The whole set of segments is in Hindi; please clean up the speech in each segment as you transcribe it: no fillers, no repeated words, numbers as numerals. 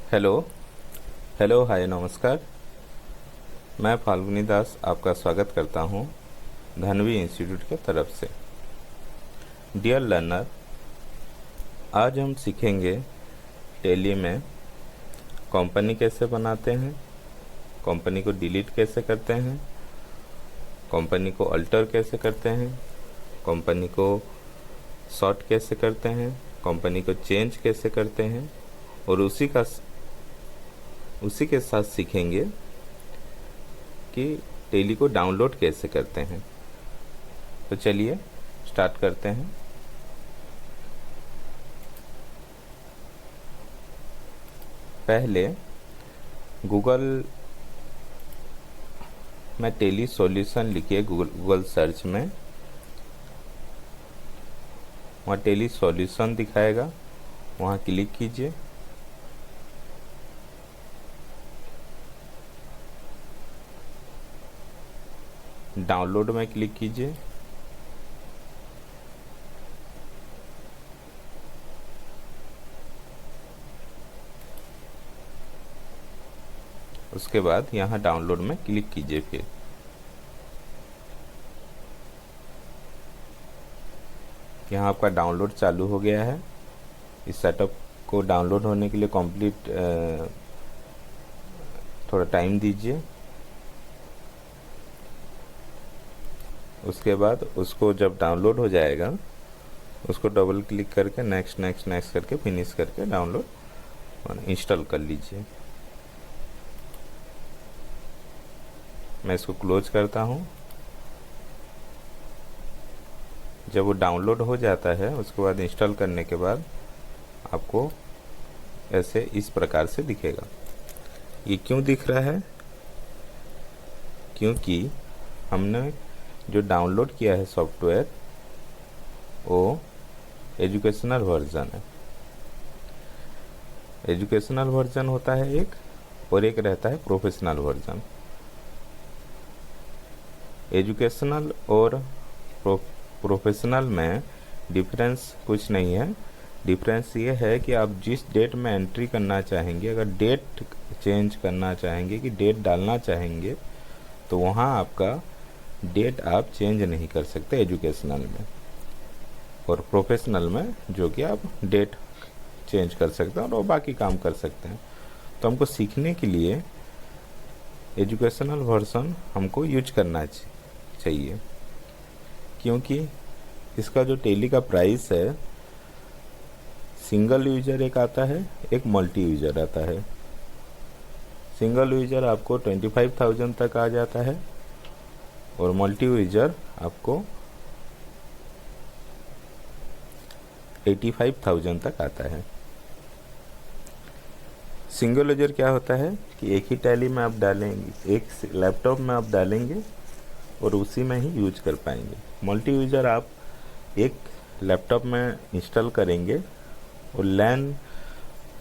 हेलो। हेलो, हाय, नमस्कार। मैं फाल्गुनी दास आपका स्वागत करता हूं धनवी इंस्टीट्यूट के तरफ से। डियर लर्नर, आज हम सीखेंगे टैली में कंपनी कैसे बनाते हैं, कंपनी को डिलीट कैसे करते हैं, कंपनी को अल्टर कैसे करते हैं, कंपनी को सॉर्ट कैसे करते हैं, कंपनी को चेंज कैसे करते हैं, और उसी के साथ सीखेंगे कि टैली को डाउनलोड कैसे करते हैं। तो चलिए स्टार्ट करते हैं। पहले गूगल में टैली सॉल्यूशन लिखिए, गूगल सर्च में, वहाँ टैली सॉल्यूशन दिखाएगा, वहाँ क्लिक कीजिए। डाउनलोड में क्लिक कीजिए। उसके बाद यहाँ डाउनलोड में क्लिक कीजिए। फिर यहाँ आपका डाउनलोड चालू हो गया है। इस सेटअप को डाउनलोड होने के लिए कंप्लीट थोड़ा टाइम दीजिए। उसके बाद उसको जब डाउनलोड हो जाएगा, उसको डबल क्लिक करके नेक्स्ट नेक्स्ट नेक्स्ट करके फिनिश करके डाउनलोड इंस्टॉल कर लीजिए। मैं इसको क्लोज करता हूँ। जब वो डाउनलोड हो जाता है, उसके बाद इंस्टॉल करने के बाद आपको ऐसे इस प्रकार से दिखेगा। ये क्यों दिख रहा है? क्योंकि हमने जो डाउनलोड किया है सॉफ्टवेयर, वो एजुकेशनल वर्जन है। एजुकेशनल वर्जन होता है एक, और एक रहता है प्रोफेशनल वर्जन। एजुकेशनल और प्रोफेशनल में डिफरेंस कुछ नहीं है। डिफरेंस ये है कि आप जिस डेट में एंट्री करना चाहेंगे, अगर डेट चेंज करना चाहेंगे कि डेट डालना चाहेंगे, तो वहाँ आपका डेट आप चेंज नहीं कर सकते एजुकेशनल में, और प्रोफेशनल में जो कि आप डेट चेंज कर सकते हैं और बाकी काम कर सकते हैं। तो हमको सीखने के लिए एजुकेशनल वर्जन हमको यूज करना चाहिए, क्योंकि इसका जो टैली का प्राइस है, सिंगल यूजर एक आता है, एक मल्टी यूजर आता है। सिंगल यूजर आपको 25,000 तक आ जाता है, और मल्टी यूजर आपको 85,000 तक आता है। सिंगल यूजर क्या होता है कि एक ही टैली में आप डालेंगे, एक लैपटॉप में आप डालेंगे और उसी में ही यूज कर पाएंगे। मल्टी यूजर आप एक लैपटॉप में इंस्टॉल करेंगे और लैन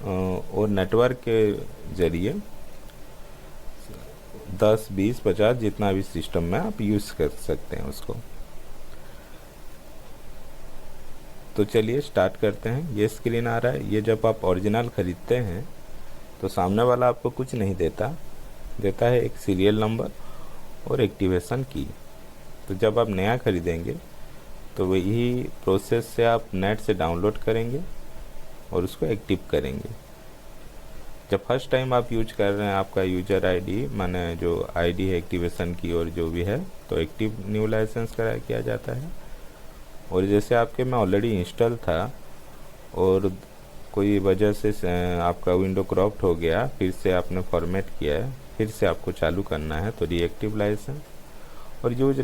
और नेटवर्क के ज़रिए 10, 20, 50 जितना भी सिस्टम में आप यूज़ कर सकते हैं उसको। तो चलिए स्टार्ट करते हैं। ये स्क्रीन आ रहा है। ये जब आप ओरिजिनल ख़रीदते हैं तो सामने वाला आपको कुछ नहीं देता है एक सीरियल नंबर और एक्टिवेशन की। तो जब आप नया ख़रीदेंगे तो वही प्रोसेस से आप नेट से डाउनलोड करेंगे और उसको एक्टिव करेंगे। जब फर्स्ट टाइम आप यूज कर रहे हैं, आपका यूजर आईडी माने जो आईडी है एक्टिवेशन की और जो भी है, तो एक्टिव न्यू लाइसेंस किया जाता है। और जैसे आपके में ऑलरेडी इंस्टॉल था और कोई वजह से आपका विंडो क्रॉप्ड हो गया, फिर से आपने फॉर्मेट किया है, फिर से आपको चालू करना है, तो रीएक्टिव लाइसेंस। और यूज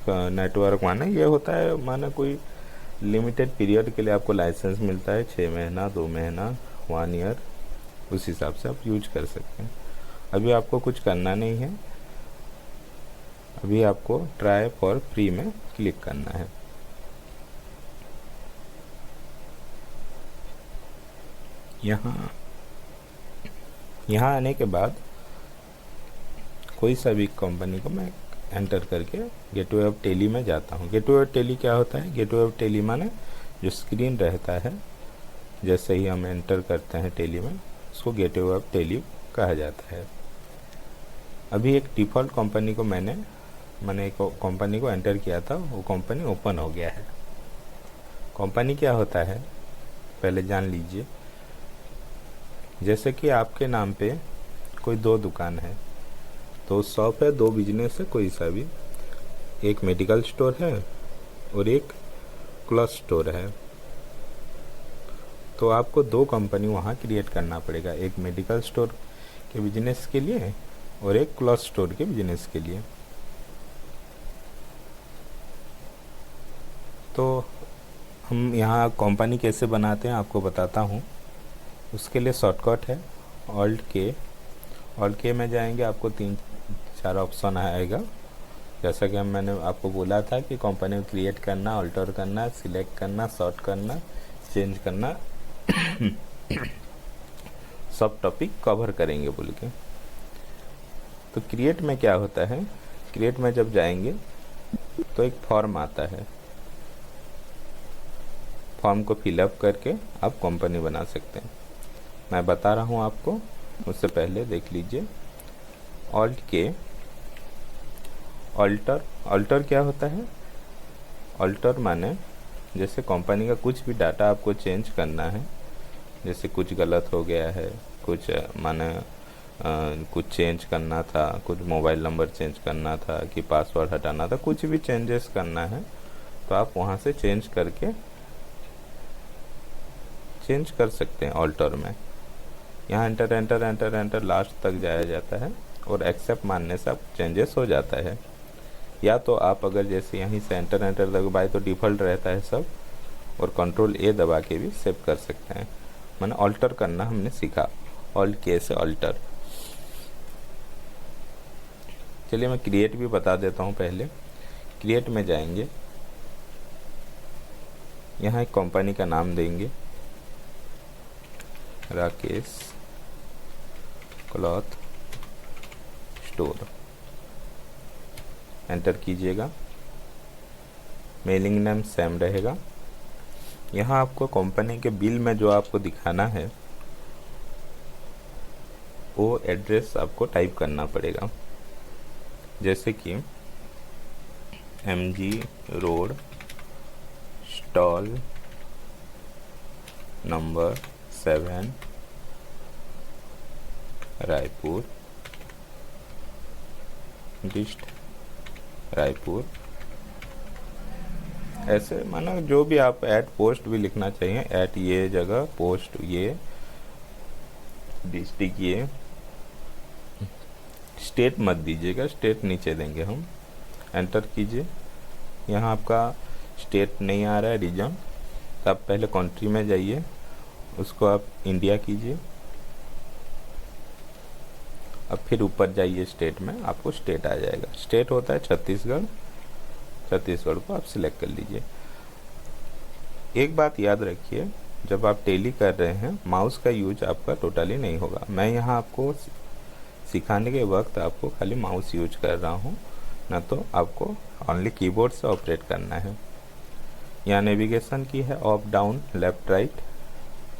नेटवर्क माने ये होता है, माने कोई लिमिटेड पीरियड के लिए आपको लाइसेंस मिलता है, 6 महीना, 2 महीना, 1 ईयर, उस हिसाब से आप यूज कर सकते हैं। अभी आपको कुछ करना नहीं है, अभी आपको ट्राई फॉर फ्री में क्लिक करना है। यहाँ आने के बाद कोई सा भी कंपनी को मैं एंटर करके गेटवे ऑफ टैली में जाता हूँ। गेटवे ऑफ टैली क्या होता है? गेटवे ऑफ टैली माने जो स्क्रीन रहता है, जैसे ही हम एंटर करते हैं टैली में, उसको गेटवे वेब टेली कहा जाता है। अभी एक डिफ़ॉल्ट कंपनी को मैंने एक कंपनी को एंटर किया था, वो कंपनी ओपन हो गया है। कंपनी क्या होता है पहले जान लीजिए। जैसे कि आपके नाम पे कोई 2 दुकान है, 2 शॉप है, 2 बिजनेस है, कोई सा भी, एक मेडिकल स्टोर है और एक क्लॉथ स्टोर है, तो आपको 2 कंपनी वहाँ क्रिएट करना पड़ेगा, एक मेडिकल स्टोर के बिजनेस के लिए और एक क्लॉथ स्टोर के बिजनेस के लिए। तो हम यहाँ कंपनी कैसे बनाते हैं आपको बताता हूँ। उसके लिए शॉर्टकट है ऑल्ट के में जाएंगे, आपको 3-4 ऑप्शन आएगा। जैसा कि मैंने आपको बोला था कि कंपनी को क्रिएट करना, अल्टर करना, सिलेक्ट करना, सॉर्ट करना, चेंज करना सब टॉपिक कवर करेंगे बोल के। तो क्रिएट में क्या होता है, क्रिएट में जब जाएंगे तो एक फॉर्म आता है, फॉर्म को फिलअप करके आप कंपनी बना सकते हैं। मैं बता रहा हूँ आपको, उससे पहले देख लीजिए। ऑल्ट के अल्टर क्या होता है? अल्टर माने जैसे कंपनी का कुछ भी डाटा आपको चेंज करना है, जैसे कुछ गलत हो गया है, कुछ माने कुछ चेंज करना था, कुछ मोबाइल नंबर चेंज करना था कि पासवर्ड हटाना था, कुछ भी चेंजेस करना है तो आप वहाँ से चेंज कर सकते हैं ऑल्टर में। यहाँ एंटर लास्ट तक जाया जाता है और एक्सेप्ट मानने से आप चेंजेस हो जाता है। या तो आप अगर जैसे यहीं से एंटर दबाए तो डिफ़ॉल्ट रहता है सब, और कंट्रोल ए दबा के भी सेव कर सकते हैं। मैंने ऑल्टर करना हमने सीखा, ऑल्ट के से ऑल्टर। चलिए मैं क्रिएट भी बता देता हूँ। पहले क्रिएट में जाएंगे, यहाँ एक कंपनी का नाम देंगे, राकेश क्लॉथ स्टोर, एंटर कीजिएगा। मेलिंग नेम सेम रहेगा। यहाँ आपको कंपनी के बिल में जो आपको दिखाना है वो एड्रेस आपको टाइप करना पड़ेगा, जैसे कि MG road stall number 7 Raipur district Raipur. ऐसे माना जो भी आप ऐट पोस्ट भी लिखना चाहिए, ऐट ये जगह, पोस्ट ये, डिस्ट्रिक्ट ये, स्टेट मत दीजिएगा, स्टेट नीचे देंगे हम। एंटर कीजिए। यहाँ आपका स्टेट नहीं आ रहा है, रीजन, तो आप पहले कंट्री में जाइए, उसको आप इंडिया कीजिए, अब फिर ऊपर जाइए स्टेट में, आपको स्टेट आ जाएगा। स्टेट होता है छत्तीसगढ़, छत्तीसगढ़ को आप सिलेक्ट कर लीजिए। एक बात याद रखिए, जब आप टेली कर रहे हैं माउस का यूज आपका टोटली नहीं होगा। मैं यहाँ आपको सिखाने के वक्त आपको खाली माउस यूज कर रहा हूँ, ना तो आपको ओनली कीबोर्ड से ऑपरेट करना है। यहाँ नेविगेशन की है, up down left right,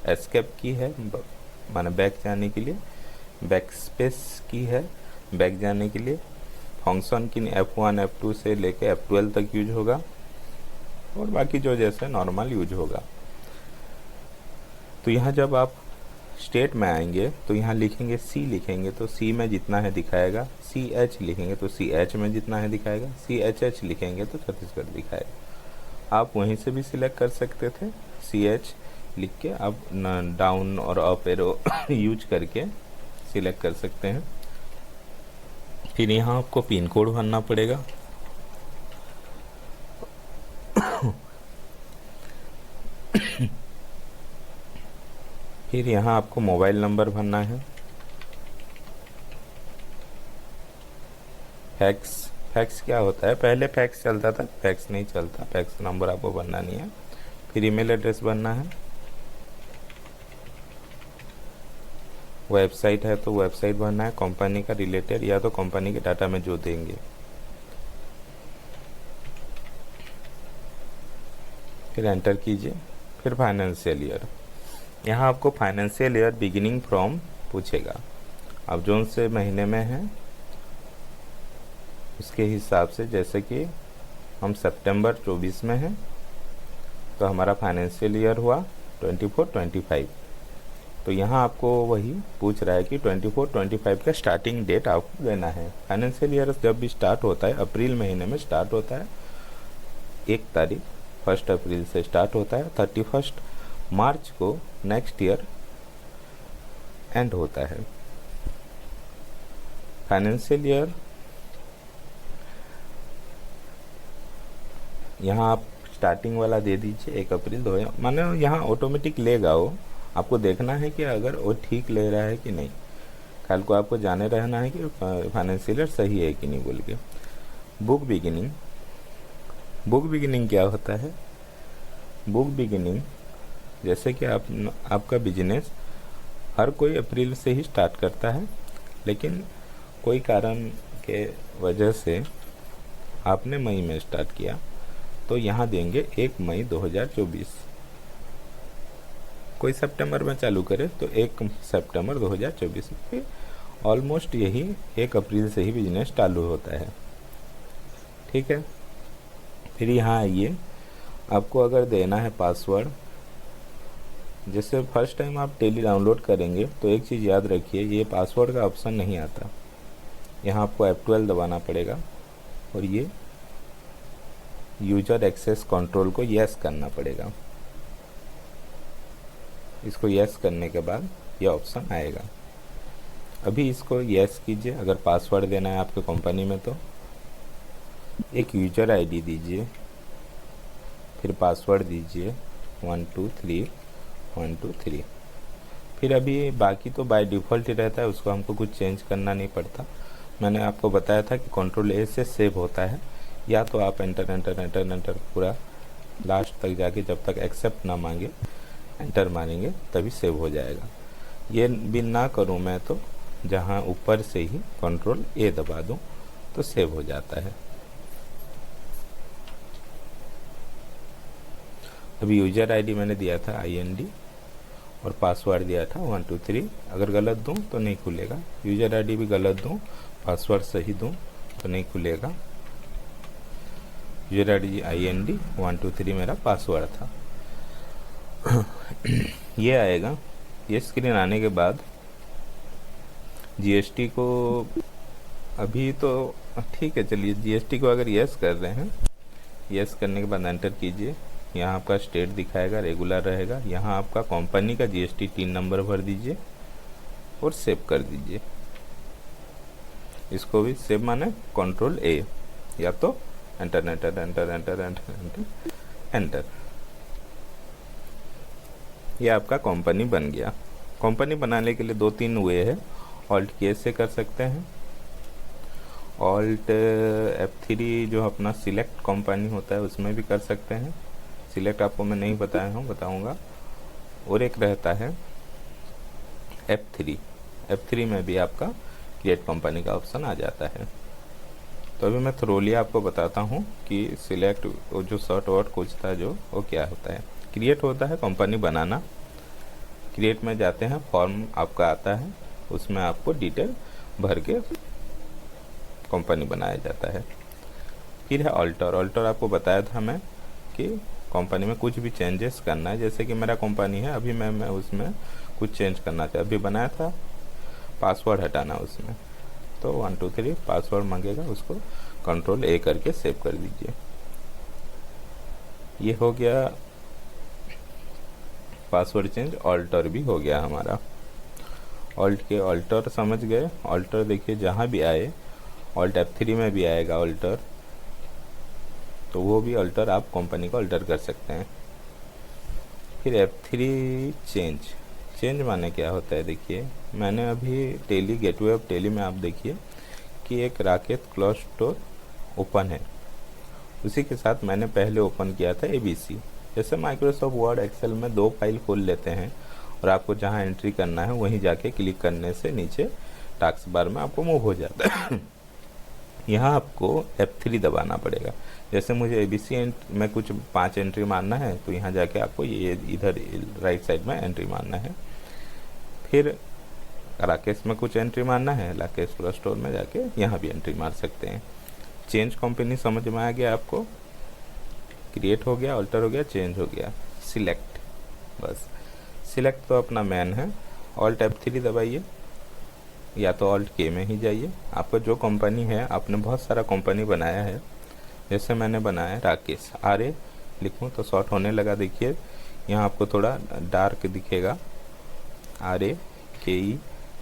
escape की है माने बैक जाने के लिए, बैक स्पेस की है बैक जाने के लिए, फंक्शन की F1 F2 से लेके F12 तक यूज होगा, और बाकी जो जैसे नॉर्मल यूज होगा। तो यहाँ जब आप स्टेट में आएंगे तो यहाँ लिखेंगे C, लिखेंगे तो C में जितना है दिखाएगा, CH लिखेंगे तो CH में जितना है दिखाएगा, CHH लिखेंगे तो छत्तीसगढ़ दिखाएगा। आप वहीं से भी सिलेक्ट कर सकते थे, CH लिख के आप डाउन और अप एरो यूज करके सिलेक्ट कर सकते हैं। फिर यहाँ आपको पिन कोड भरना पड़ेगा। फिर यहाँ आपको मोबाइल नंबर भरना है। फैक्स क्या होता है? पहले फैक्स चलता था, फैक्स नहीं चलता, फैक्स नंबर आपको भरना नहीं है। फिर ईमेल एड्रेस भरना है। वेबसाइट है तो वेबसाइट भरना है, कंपनी का रिलेटेड या तो कंपनी के डाटा में जो देंगे। फिर एंटर कीजिए। फिर फाइनेंशियल ईयर, यहाँ आपको फाइनेंशियल ईयर बिगिनिंग फ्रॉम पूछेगा, अब जोन से महीने में है उसके हिसाब से, जैसे कि हम सितंबर 24 में हैं तो हमारा फाइनेंशियल ईयर हुआ 24-25। तो यहाँ आपको वही पूछ रहा है कि 24-25 का स्टार्टिंग डेट आपको देना है। फाइनेंशियल ईयर जब भी स्टार्ट होता है अप्रैल महीने में स्टार्ट होता है, 1 तारीख 1 अप्रैल से स्टार्ट होता है, 31 मार्च को नेक्स्ट ईयर एंड होता है। फाइनेंशियल ईयर यहाँ आप स्टार्टिंग वाला दे दीजिए 1 अप्रैल 2000, माने यहाँ ऑटोमेटिक लेगा वो, आपको देखना है कि अगर वो ठीक ले रहा है कि नहीं, कल को आपको जाने रहना है कि फाइनेंशियल ईयर सही है कि नहीं बोल के। बुक बिगिनिंग, बुक बिगिनिंग क्या होता है? बुक बिगिनिंग जैसे कि आपका बिजनेस हर कोई अप्रैल से ही स्टार्ट करता है, लेकिन कोई कारण के वजह से आपने मई में स्टार्ट किया तो यहाँ देंगे 1 मई 2024। कोई सितंबर में चालू करे तो 1 सितंबर 2024। ऑलमोस्ट यही 1 अप्रैल से ही बिजनेस चालू होता है, ठीक है। फिर यहाँ आइए, आपको अगर देना है पासवर्ड, जैसे फर्स्ट टाइम आप टेली डाउनलोड करेंगे तो एक चीज़ याद रखिए, ये पासवर्ड का ऑप्शन नहीं आता, यहाँ आपको F12 दबाना पड़ेगा और ये यूजर एक्सेस कंट्रोल को यस करना पड़ेगा। इसको यस करने के बाद ये ऑप्शन आएगा। अभी इसको यस कीजिए। अगर पासवर्ड देना है आपके कंपनी में तो एक यूजर आईडी दीजिए, फिर पासवर्ड दीजिए 123 फिर अभी बाकी तो बाय डिफ़ॉल्ट ही रहता है, उसको हमको कुछ चेंज करना नहीं पड़ता। मैंने आपको बताया था कि कंट्रोल ए से सेव होता है, या तो आप एंटर पूरा लास्ट तक जाके जब तक एक्सेप्ट ना मांगे एंटर मारेंगे तभी सेव हो जाएगा। ये भी ना करूँ मैं तो जहाँ ऊपर से ही कंट्रोल ए दबा दूँ तो सेव हो जाता है। अभी यूजर आईडी मैंने दिया था IND और पासवर्ड दिया था 123। अगर गलत दूँ तो नहीं खुलेगा, यूजर आईडी भी गलत दूँ पासवर्ड सही दूँ तो नहीं खुलेगा। यूजर आईडी IND 123 मेरा पासवर्ड था। ये आएगा। ये स्क्रीन आने के बाद GST को अभी तो ठीक है, चलिए GST को अगर यस कर रहे हैं, यस करने के बाद एंटर कीजिए। यहाँ आपका स्टेट दिखाएगा, रेगुलर रहेगा। यहाँ आपका कंपनी का GST टीन नंबर भर दीजिए और सेव कर दीजिए। इसको भी सेव माने कंट्रोल A या तो एंटर। ये आपका कंपनी बन गया। कंपनी बनाने के लिए 2-3 वे है। ऑल्ट के से कर सकते हैं, ऑल्ट F3 जो अपना सिलेक्ट कंपनी होता है उसमें भी कर सकते हैं। सिलेक्ट आपको मैं नहीं बताया हूँ, बताऊँगा। और एक रहता है F3 में भी आपका क्रिएट कंपनी का ऑप्शन आ जाता है। तो अभी मैं थ्रोली आपको बताता हूँ कि सिलेक्ट जो शॉर्ट वर्ड कुछ था जो वो क्या होता है। क्रिएट होता है कंपनी बनाना। क्रिएट में जाते हैं, फॉर्म आपका आता है, उसमें आपको डिटेल भर के कंपनी बनाया जाता है। फिर है ऑल्टर आपको बताया था मैं कि कंपनी में कुछ भी चेंजेस करना है। जैसे कि मेरा कंपनी है, अभी मैं उसमें कुछ चेंज करना चाहता, अभी बनाया था पासवर्ड हटाना उसमें, तो 123 पासवर्ड मांगेगा, उसको कंट्रोल A करके सेव कर दीजिए। ये हो गया पासवर्ड चेंज। ऑल्टर भी हो गया हमारा। ऑल्टर समझ गए। ऑल्टर देखिए जहाँ भी आए, ऑल्ट F3 में भी आएगा ऑल्टर, तो वो भी ऑल्टर आप कंपनी को ऑल्टर कर सकते हैं। फिर F3 चेंज माने क्या होता है, देखिए मैंने अभी टेली गेटवे ऑफ टेली में आप देखिए कि एक राकेत क्लाउड स्टोर ओपन है, उसी के साथ मैंने पहले ओपन किया था ABC। जैसे माइक्रोसॉफ्ट वर्ड एक्सेल में 2 फाइल खोल लेते हैं और आपको जहां एंट्री करना है वहीं जाके क्लिक करने से नीचे टास्क बार में आपको मूव हो जाता है। यहाँ आपको F3 दबाना पड़ेगा। जैसे मुझे ABC में कुछ 5 एंट्री मारना है, तो यहाँ जाके आपको ये इधर राइट साइड में एंट्री मारना है। फिर राकेश में कुछ एंट्री मारना है, राकेश प्लस स्टोर में जाके यहाँ भी एंट्री मार सकते हैं। चेंज कंपनी समझ में आ गया आपको, क्रिएट हो गया, अल्टर हो गया, चेंज हो गया, सिलेक्ट, बस सिलेक्ट तो अपना मैन है। ऑल्ट F3 दबाइए या तो ऑल्ट के में ही जाइए। आपको जो कंपनी है, आपने बहुत सारा कंपनी बनाया है, जैसे मैंने बनाया राकेश RA लिखूँ तो शॉर्ट होने लगा। देखिए यहाँ आपको थोड़ा डार्क दिखेगा, RAKE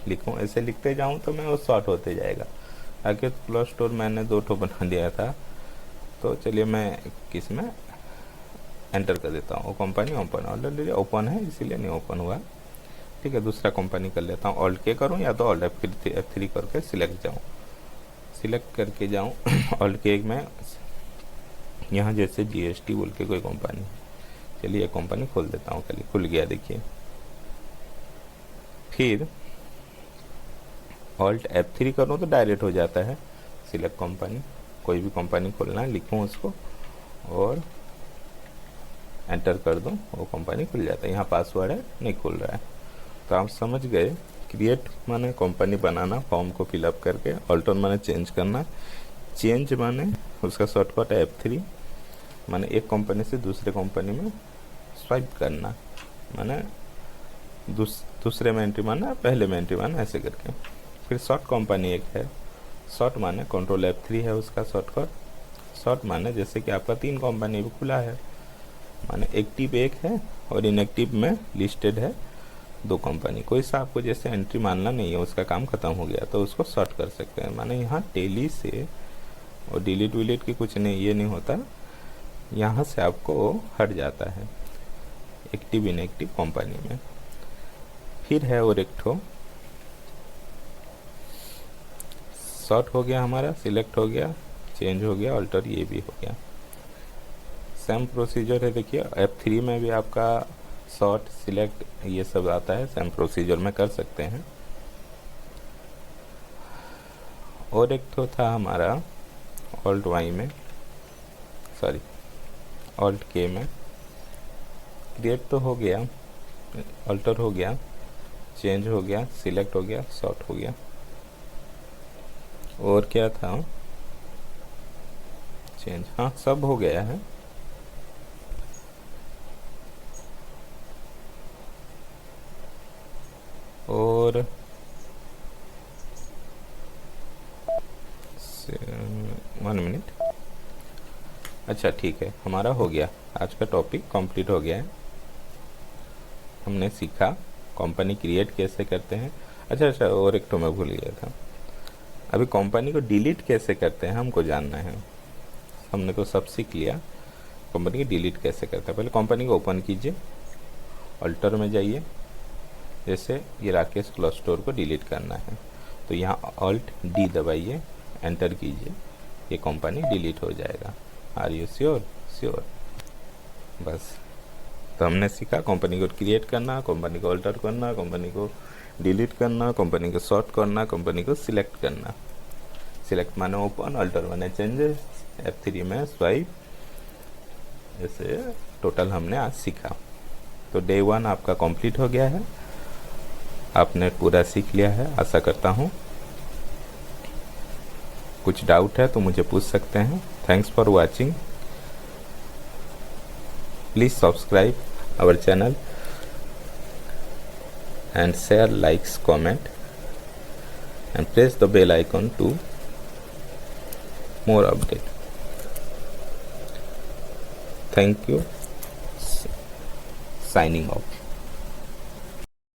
लिखूँ, ऐसे लिखते जाऊँ तो मैं वो शॉर्ट होते जाएगा। राकेश प्लस स्टोर मैंने 2 ठो बना लिया था, तो चलिए मैं किस में एंटर कर देता हूँ। वो कंपनी ओपन ऑलरेडी ओपन है, इसीलिए नहीं ओपन हुआ। ठीक है, दूसरा कंपनी कर लेता हूँ। ऑल्ट के करूँ या तो ऑल्ट F3 करके सिलेक्ट जाऊँ, सिलेक्ट करके जाऊँ ऑल्ट के में यहाँ जैसे GST बोल के कोई कंपनी, चलिए एक कंपनी खोल देता हूँ, चलिए खुल गया देखिए। फिर ऑल्ट F3 करूँ तो डायरेक्ट हो जाता है सिलेक्ट कंपनी। कोई भी कंपनी खोलना है, लिखूँ उसको और एंटर कर दूँ, वो कंपनी खुल जाता है। यहाँ पासवर्ड है, नहीं खुल रहा है। तो आप समझ गए, क्रिएट माने कंपनी बनाना, फॉर्म को फिलअप करके, ऑल्टर माने चेंज करना, चेंज माने उसका शॉर्टकट है F3, माने एक कंपनी से दूसरे कंपनी में स्वाइप करना, माने दूसरे में एंट्री मारना, पहले में एंट्री मारना, ऐसे करके। फिर शॉर्ट कंपनी एक है, शॉर्ट माने कंट्रोल F3 है उसका शॉर्टकट। शॉर्ट माने जैसे कि आपका 3 कंपनी भी खुला है, माने एक्टिव एक है और इनएक्टिव में लिस्टेड है 2 कंपनी। कोई सा आपको जैसे एंट्री मानना नहीं है, उसका काम खत्म हो गया, तो उसको शॉर्ट कर सकते हैं। माने यहाँ टेली से और डिलीट विलीट की कुछ नहीं, ये नहीं होता, यहाँ से आपको हट जाता है एक्टिव इनएक्टिव कंपनी में। फिर है और एक ठो शॉर्ट हो गया हमारा, सिलेक्ट हो गया, चेंज हो गया, अल्टर ये भी हो गया। सेम प्रोसीजर है, देखिए F3 में भी आपका शॉर्ट सिलेक्ट ये सब आता है, सेम प्रोसीजर में कर सकते हैं। और एक तो था हमारा ऑल्ट Y में, सॉरी ऑल्ट K में, क्रिएट तो हो गया, अल्टर हो गया, चेंज हो गया, सिलेक्ट हो गया, शॉर्ट हो गया। और क्या था, चेंज, हाँ सब हो गया है। और 1 मिनट, अच्छा ठीक है, हमारा हो गया, आज का टॉपिक कंप्लीट हो गया है। हमने सीखा कंपनी क्रिएट कैसे करते हैं। अच्छा और एक तो मैं भूल गया था, अभी कंपनी को डिलीट कैसे करते हैं हमको जानना है। हमने तो सब सीख लिया, कंपनी की डिलीट कैसे करते हैं। पहले कंपनी को ओपन कीजिए, अल्टर में जाइए, जैसे ये राकेश क्लॉथ स्टोर को डिलीट करना है तो यहाँ ऑल्ट D दबाइए, एंटर कीजिए, ये कंपनी डिलीट हो जाएगा। Are you sure? श्योर। बस, तो हमने सीखा कंपनी को क्रिएट करना, कंपनी को अल्टर करना, कंपनी को डिलीट करना, कंपनी को शॉर्ट करना, कंपनी को सिलेक्ट करना। सिलेक्ट माने ओपन, अल्टर माने चेंजेस, F3 में स्वाइप, जैसे टोटल हमने आज सीखा। तो डे 1 आपका कंप्लीट हो गया है, आपने पूरा सीख लिया है आशा करता हूँ। कुछ डाउट है तो मुझे पूछ सकते हैं। Thanks for watching, please subscribe our channel and share, likes, comment and press the bell icon to more update. Thank you. Signing off.